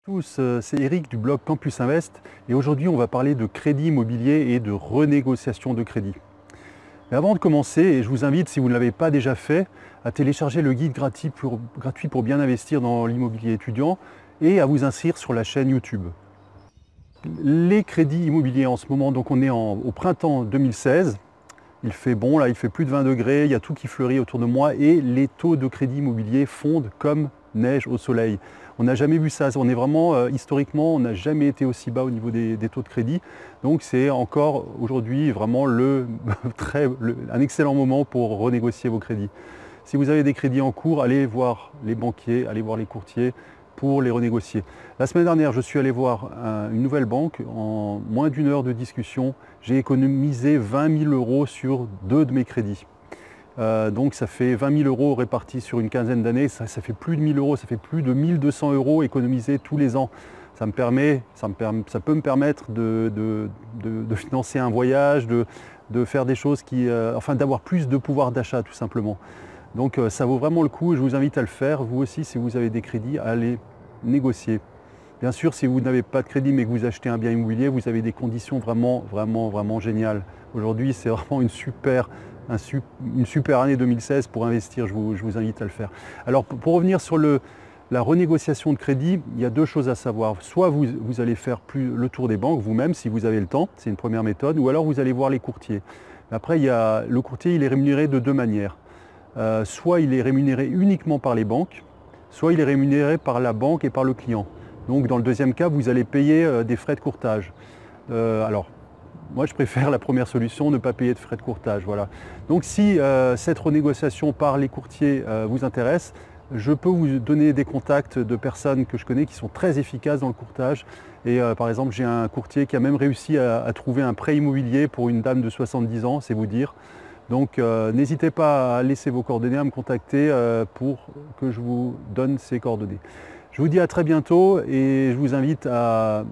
Tous, c'est Eric du blog Campus Invest et aujourd'hui on va parler de crédit immobilier et de renégociation de crédit. Mais avant de commencer, je vous invite, si vous ne l'avez pas déjà fait, à télécharger le guide gratuit pour bien investir dans l'immobilier étudiant et à vous inscrire sur la chaîne YouTube. Les crédits immobiliers en ce moment, donc on est au printemps 2016, il fait bon, là il fait plus de 20 degrés, il y a tout qui fleurit autour de moi et les taux de crédit immobilier fondent comme neige au soleil. On n'a jamais vu ça, on est vraiment, historiquement, on n'a jamais été aussi bas au niveau des taux de crédit. Donc c'est encore aujourd'hui vraiment un excellent moment pour renégocier vos crédits. Si vous avez des crédits en cours, allez voir les banquiers, allez voir les courtiers pour les renégocier. La semaine dernière, je suis allé voir une nouvelle banque. En moins d'une heure de discussion, j'ai économisé 20 000 € sur 2 de mes crédits. Donc ça fait 20 000 € répartis sur une quinzaine d'années, ça fait plus de 1 000 €, ça fait plus de 1 200 € économisés tous les ans. Ça peut me permettre de financer un voyage, de faire des choses enfin d'avoir plus de pouvoir d'achat tout simplement. Donc ça vaut vraiment le coup et je vous invite à le faire. Vous aussi, si vous avez des crédits, à les négocier. Bien sûr, si vous n'avez pas de crédit mais que vous achetez un bien immobilier, vous avez des conditions vraiment géniales. Aujourd'hui, c'est vraiment une super année 2016 pour investir, je vous invite à le faire. Alors pour revenir sur la renégociation de crédit, il y a deux choses à savoir. Soit vous allez faire le tour des banques vous-même si vous avez le temps, c'est une première méthode, ou alors vous allez voir les courtiers. Après, le courtier, il est rémunéré de deux manières. Soit il est rémunéré uniquement par les banques, soit il est rémunéré par la banque et par le client. Donc dans le deuxième cas, vous allez payer des frais de courtage. Alors, moi, je préfère la première solution, ne pas payer de frais de courtage. Voilà. Donc si cette renégociation par les courtiers vous intéresse, je peux vous donner des contacts de personnes que je connais qui sont très efficaces dans le courtage. Et par exemple, j'ai un courtier qui a même réussi à trouver un prêt immobilier pour une dame de 70 ans, c'est vous dire. Donc n'hésitez pas à laisser vos coordonnées, à me contacter pour que je vous donne ces coordonnées. Je vous dis à très bientôt et je vous invite à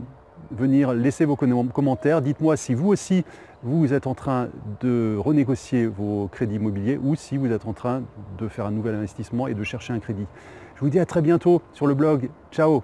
venir laisser vos commentaires. Dites-moi si vous aussi, vous êtes en train de renégocier vos crédits immobiliers ou si vous êtes en train de faire un nouvel investissement et de chercher un crédit. Je vous dis à très bientôt sur le blog. Ciao!